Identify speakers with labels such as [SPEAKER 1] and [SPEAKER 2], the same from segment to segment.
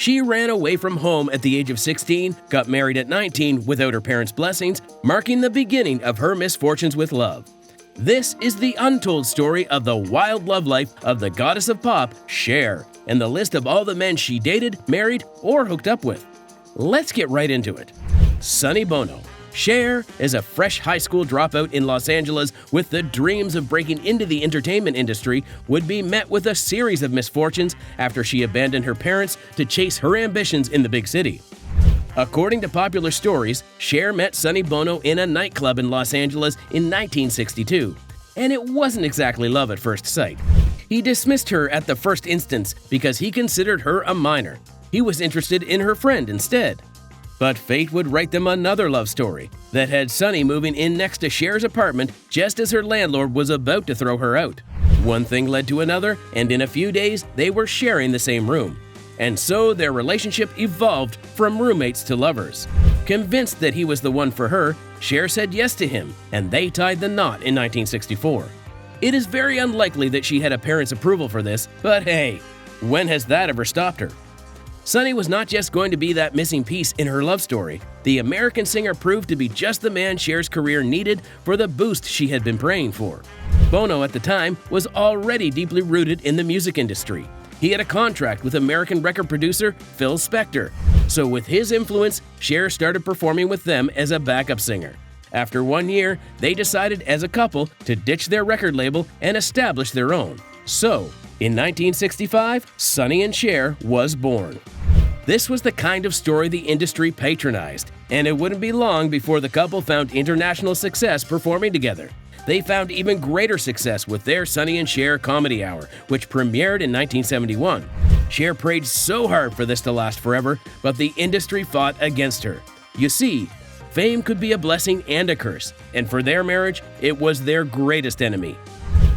[SPEAKER 1] She ran away from home at the age of 16, got married at 19 without her parents' blessings, marking the beginning of her misfortunes with love. This is the untold story of the wild love life of the goddess of pop, Cher, and the list of all the men she dated, married, or hooked up with. Let's get right into it. Sonny Bono. Cher is a fresh high school dropout in Los Angeles with the dreams of breaking into the entertainment industry would be met with a series of misfortunes after she abandoned her parents to chase her ambitions in the big city. According to popular stories, Cher met Sonny Bono in a nightclub in Los Angeles in 1962, and it wasn't exactly love at first sight. He dismissed her at the first instance because he considered her a minor. He was interested in her friend instead. But fate would write them another love story that had Sonny moving in next to Cher's apartment just as her landlord was about to throw her out. One thing led to another, and in a few days, they were sharing the same room. And so their relationship evolved from roommates to lovers. Convinced that he was the one for her, Cher said yes to him, and they tied the knot in 1964. It is very unlikely that she had a parent's approval for this, but hey, when has that ever stopped her? Sonny was not just going to be that missing piece in her love story. The American singer proved to be just the man Cher's career needed for the boost she had been praying for. Bono at the time was already deeply rooted in the music industry. He had a contract with American record producer Phil Spector, so with his influence, Cher started performing with them as a backup singer. After 1 year, they decided as a couple to ditch their record label and establish their own. So, in 1965, Sonny and Cher was born. This was the kind of story the industry patronized, and it wouldn't be long before the couple found international success performing together. They found even greater success with their Sonny and Cher Comedy Hour, which premiered in 1971. Cher prayed so hard for this to last forever, but the industry fought against her. You see, fame could be a blessing and a curse, and for their marriage, it was their greatest enemy.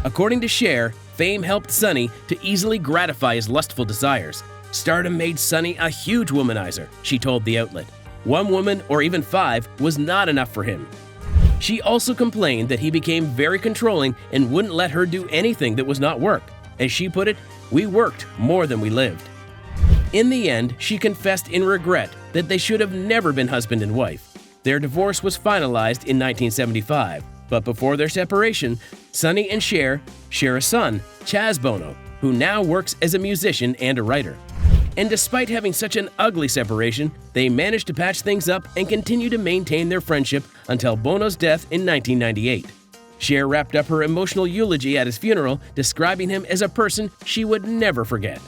[SPEAKER 1] According to Cher, fame helped Sonny to easily gratify his lustful desires. Stardom made Sonny a huge womanizer, she told the outlet. 1 woman or even 5 was not enough for him. She also complained that he became very controlling and wouldn't let her do anything that was not work. As she put it, "We worked more than we lived." In the end, she confessed in regret that they should have never been husband and wife. Their divorce was finalized in 1975, but before their separation, Sonny and Cher share a son, Chaz Bono, who now works as a musician and a writer. And despite having such an ugly separation, they managed to patch things up and continue to maintain their friendship until Bono's death in 1998. Cher wrapped up her emotional eulogy at his funeral, describing him as a person she would never forget.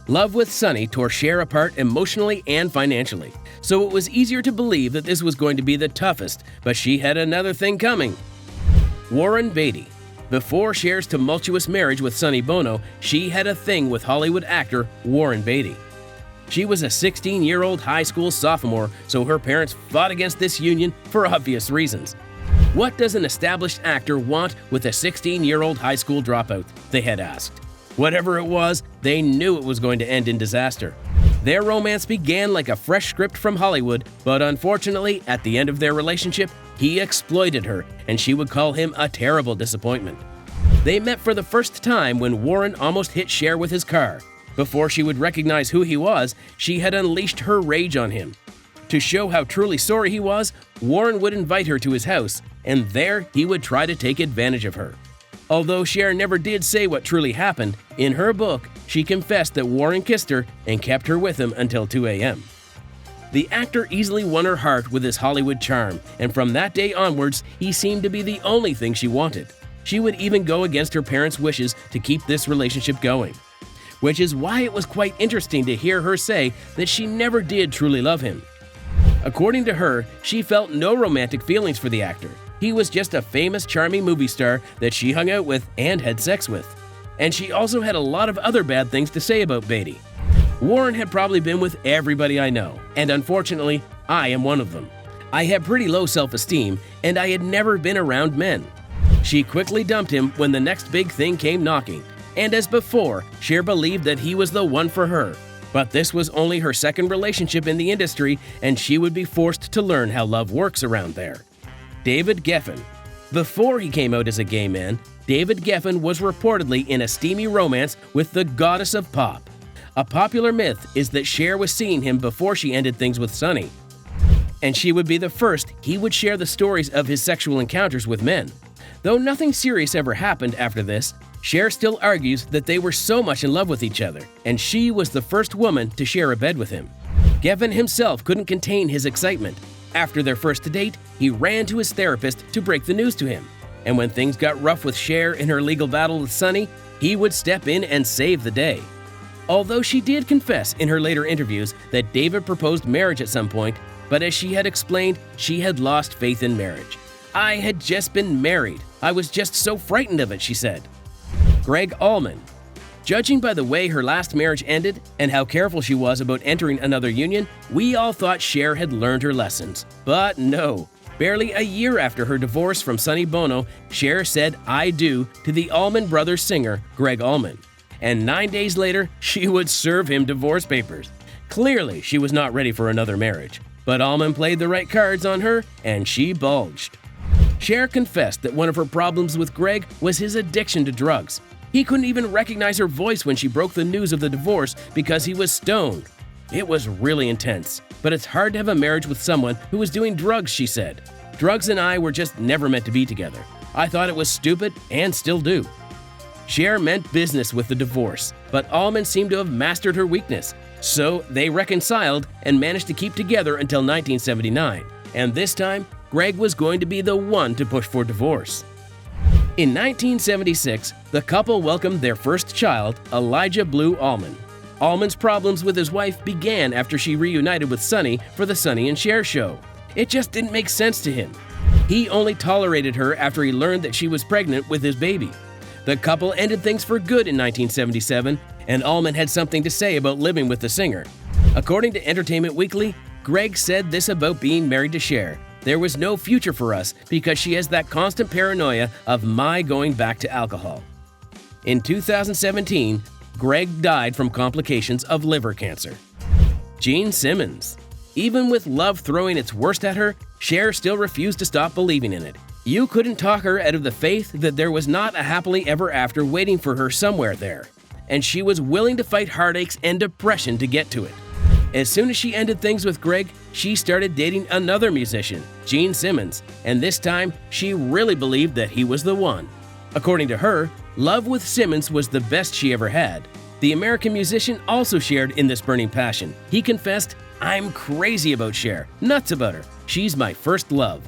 [SPEAKER 1] Love with Sonny tore Cher apart emotionally and financially, so it was easier to believe that this was going to be the toughest, but she had another thing coming. Warren Beatty. Before Cher's tumultuous marriage with Sonny Bono, she had a thing with Hollywood actor Warren Beatty. She was a 16-year-old high school sophomore, so her parents fought against this union for obvious reasons. What does an established actor want with a 16-year-old high school dropout? They had asked. Whatever it was, they knew it was going to end in disaster. Their romance began like a fresh script from Hollywood, but unfortunately, at the end of their relationship, he exploited her, and she would call him a terrible disappointment. They met for the first time when Warren almost hit Cher with his car. Before she would recognize who he was, she had unleashed her rage on him. To show how truly sorry he was, Warren would invite her to his house, and there he would try to take advantage of her. Although Cher never did say what truly happened, in her book, she confessed that Warren kissed her and kept her with him until 2 a.m. The actor easily won her heart with his Hollywood charm, and from that day onwards, he seemed to be the only thing she wanted. She would even go against her parents' wishes to keep this relationship going. Which is why it was quite interesting to hear her say that she never did truly love him. According to her, she felt no romantic feelings for the actor. He was just a famous, charming movie star that she hung out with and had sex with. And she also had a lot of other bad things to say about Beatty. Warren had probably been with everybody I know, and unfortunately, I am one of them. I had pretty low self-esteem, and I had never been around men. She quickly dumped him when the next big thing came knocking, and as before, Cher believed that he was the one for her. But this was only her second relationship in the industry, and she would be forced to learn how love works around there. David Geffen. Before he came out as a gay man, David Geffen was reportedly in a steamy romance with the goddess of pop. A popular myth is that Cher was seeing him before she ended things with Sonny, and she would be the first he would share the stories of his sexual encounters with men. Though nothing serious ever happened after this, Cher still argues that they were so much in love with each other, and she was the first woman to share a bed with him. Gavin himself couldn't contain his excitement. After their first date, he ran to his therapist to break the news to him. And when things got rough with Cher in her legal battle with Sonny, he would step in and save the day. Although she did confess in her later interviews that David proposed marriage at some point, but as she had explained, she had lost faith in marriage. "I had just been married. I was just so frightened of it," she said. Greg Alman. Judging by the way her last marriage ended and how careful she was about entering another union, we all thought Cher had learned her lessons. But no. Barely a year after her divorce from Sonny Bono, Cher said "I do" to the Allman Brothers singer Greg Allman. And 9 days later, she would serve him divorce papers. Clearly, she was not ready for another marriage. But Allman played the right cards on her, and she bulged. Cher confessed that one of her problems with Greg was his addiction to drugs. He couldn't even recognize her voice when she broke the news of the divorce because he was stoned. It was really intense, but it's hard to have a marriage with someone who was doing drugs, she said. "Drugs and I were just never meant to be together. I thought it was stupid and still do." Cher meant business with the divorce, but Allman seemed to have mastered her weakness. So they reconciled and managed to keep together until 1979. And this time, Greg was going to be the one to push for divorce. In 1976, the couple welcomed their first child, Elijah Blue Allman. Allman's problems with his wife began after she reunited with Sonny for the Sonny and Cher show. It just didn't make sense to him. He only tolerated her after he learned that she was pregnant with his baby. The couple ended things for good in 1977, and Allman had something to say about living with the singer. According to Entertainment Weekly, Greg said this about being married to Cher: "There was no future for us because she has that constant paranoia of my going back to alcohol." In 2017, Greg died from complications of liver cancer. Gene Simmons. Even with love throwing its worst at her, Cher still refused to stop believing in it. You couldn't talk her out of the faith that there was not a happily ever after waiting for her somewhere there. And she was willing to fight heartaches and depression to get to it. As soon as she ended things with Greg, she started dating another musician, Gene Simmons, and this time she really believed that he was the one. According to her, love with Simmons was the best she ever had. The American musician also shared in this burning passion. He confessed, "I'm crazy about Cher, nuts about her. She's my first love."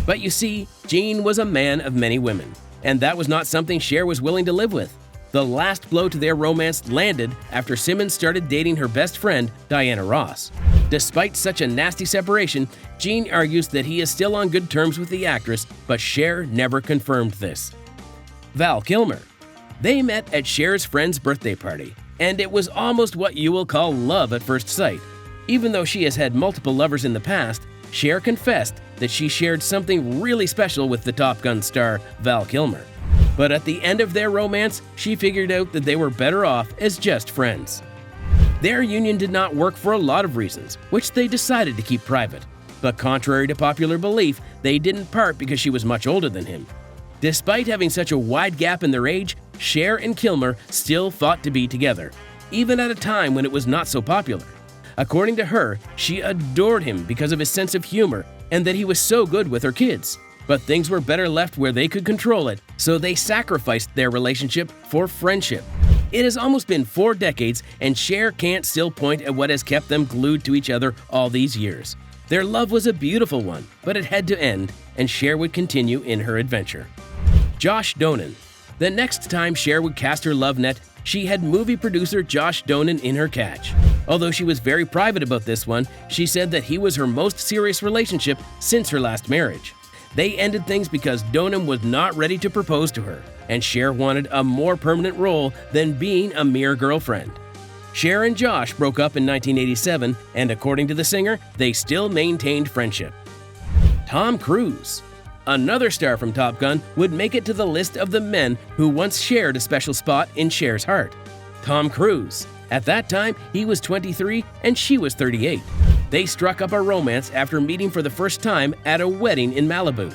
[SPEAKER 1] But you see, Gene was a man of many women, and that was not something Cher was willing to live with. The last blow to their romance landed after Simmons started dating her best friend, Diana Ross. Despite such a nasty separation, Gene argues that he is still on good terms with the actress, but Cher never confirmed this. Val Kilmer. They met at Cher's friend's birthday party, and it was almost what you will call love at first sight. Even though she has had multiple lovers in the past, Cher confessed that she shared something really special with the Top Gun star, Val Kilmer. But at the end of their romance, she figured out that they were better off as just friends. Their union did not work for a lot of reasons, which they decided to keep private. But contrary to popular belief, they didn't part because she was much older than him. Despite having such a wide gap in their age, Cher and Kilmer still fought to be together, even at a time when it was not so popular. According to her, she adored him because of his sense of humor and that he was so good with her kids. But things were better left where they could control it, so they sacrificed their relationship for friendship. It has almost been 4 decades, and Cher can't still point at what has kept them glued to each other all these years. Their love was a beautiful one, but it had to end, and Cher would continue in her adventure. Josh Donan. The next time Cher would cast her love net, she had movie producer Josh Donan in her catch. Although she was very private about this one, she said that he was her most serious relationship since her last marriage. They ended things because Donan was not ready to propose to her, and Cher wanted a more permanent role than being a mere girlfriend. Cher and Josh broke up in 1987, and according to the singer, they still maintained friendship. Tom Cruise. Another star from Top Gun would make it to the list of the men who once shared a special spot in Cher's heart. Tom Cruise. At that time, he was 23 and she was 38. They struck up a romance after meeting for the first time at a wedding in Malibu.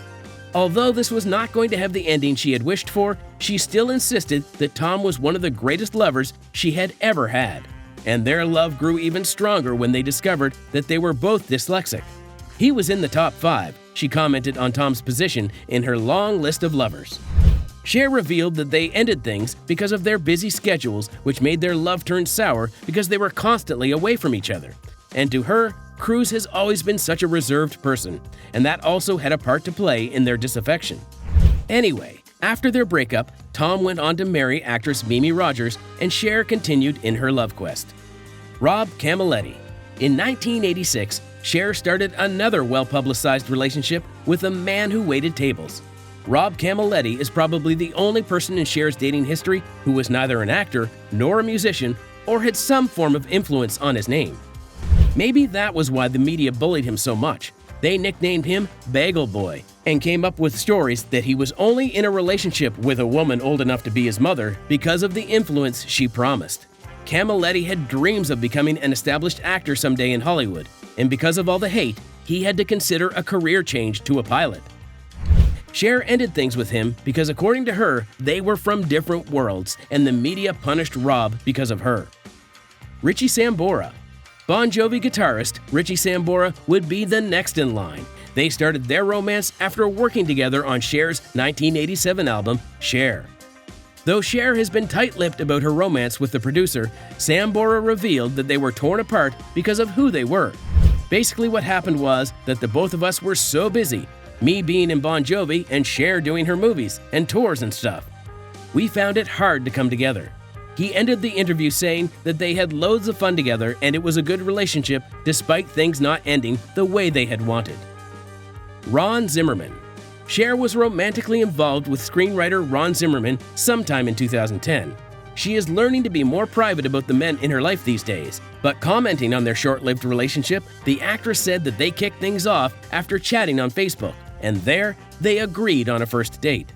[SPEAKER 1] Although this was not going to have the ending she had wished for, she still insisted that Tom was one of the greatest lovers she had ever had. and their love grew even stronger when they discovered that they were both dyslexic. He was in the top 5, she commented on Tom's position in her long list of lovers. Cher revealed that they ended things because of their busy schedules, which made their love turn sour because they were constantly away from each other. And to her, Cruz has always been such a reserved person, and that also had a part to play in their disaffection. Anyway, after their breakup, Tom went on to marry actress Mimi Rogers, and Cher continued in her love quest. Rob Camilletti. In 1986, Cher started another well-publicized relationship with a man who waited tables. Rob Camilletti is probably the only person in Cher's dating history who was neither an actor nor a musician or had some form of influence on his name. Maybe that was why the media bullied him so much. They nicknamed him Bagel Boy and came up with stories that he was only in a relationship with a woman old enough to be his mother because of the influence she promised. Camilletti had dreams of becoming an established actor someday in Hollywood, and because of all the hate, he had to consider a career change to a pilot. Cher ended things with him because, according to her, they were from different worlds, and the media punished Rob because of her. Richie Sambora. Bon Jovi guitarist Richie Sambora would be the next in line. They started their romance after working together on Cher's 1987 album, Cher. Though Cher has been tight-lipped about her romance with the producer, Sambora revealed that they were torn apart because of who they were. Basically what happened was that the both of us were so busy, me being in Bon Jovi and Cher doing her movies and tours and stuff. We found it hard to come together. He ended the interview saying that they had loads of fun together and it was a good relationship despite things not ending the way they had wanted. Ron Zimmerman. Cher was romantically involved with screenwriter Ron Zimmerman sometime in 2010. She is learning to be more private about the men in her life these days, but commenting on their short-lived relationship, the actress said that they kicked things off after chatting on Facebook, and there, they agreed on a first date.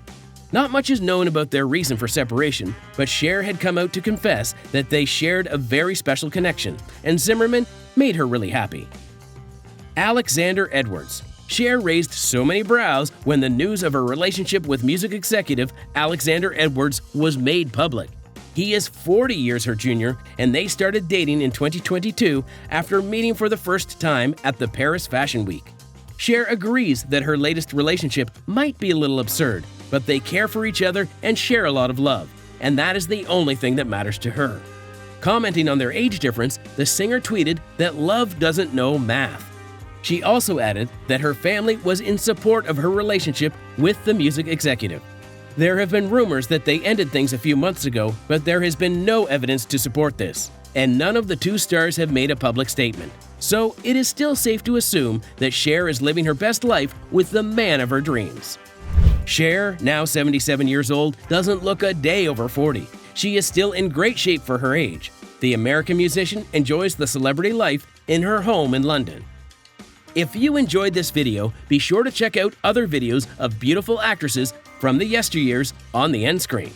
[SPEAKER 1] Not much is known about their reason for separation, but Cher had come out to confess that they shared a very special connection, and Zimmerman made her really happy. Alexander Edwards. Cher raised so many brows when the news of her relationship with music executive Alexander Edwards was made public. He is 40 years her junior, and they started dating in 2022 after meeting for the first time at the Paris Fashion Week. Cher agrees that her latest relationship might be a little absurd, but they care for each other and share a lot of love, and that is the only thing that matters to her. Commenting on their age difference, the singer tweeted that love doesn't know math. She also added that her family was in support of her relationship with the music executive. There have been rumors that they ended things a few months ago, but there has been no evidence to support this, and none of the two stars have made a public statement. So it is still safe to assume that Cher is living her best life with the man of her dreams. Cher, now 77 years old, doesn't look a day over 40. She is still in great shape for her age. The American musician enjoys the celebrity life in her home in London. If you enjoyed this video, be sure to check out other videos of beautiful actresses from the yesteryears on the end screen.